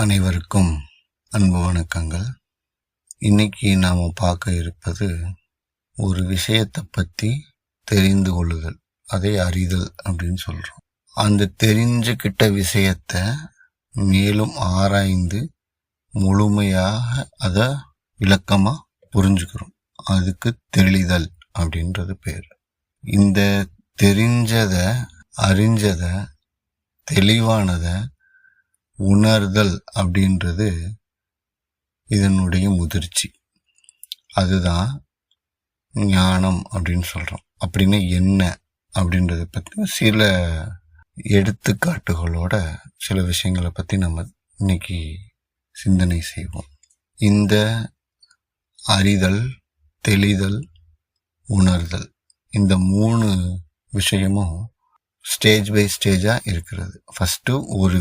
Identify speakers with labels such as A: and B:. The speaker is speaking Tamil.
A: அனைவருக்கும் அன்பு வணக்கங்கள். இன்னைக்கு நாம் பார்க்க இருப்பது ஒரு விஷயத்தை பற்றி தெரிந்து கொள்ளுதல், அதை அறிதல் அப்படின்னு சொல்கிறோம். அந்த தெரிஞ்சுக்கிட்ட விஷயத்தை மேலும் ஆராய்ந்து முழுமையாக அதை விளக்கமாக புரிஞ்சுக்கிறோம். அதுக்கு தெளிதல் அப்படின்றது பேர். இந்த தெரிஞ்சதை, அறிஞ்சதை, தெளிவானதை உணர்தல் அப்படின்றது இதனுடைய முதிர்ச்சி. அதுதான் ஞானம் அப்படின்னு சொல்கிறோம். அப்படின்னா என்ன அப்படின்றத பற்றி சில எடுத்துக்காட்டுகளோட சில விஷயங்களை பற்றி நம்ம இன்னைக்கு சிந்தனை செய்வோம். இந்த அறிதல், தெளிதல், உணர்தல், இந்த 3 விஷயமும் ஸ்டேஜ் பை ஸ்டேஜாக இருக்கிறது. ஃபஸ்ட்டு ஒரு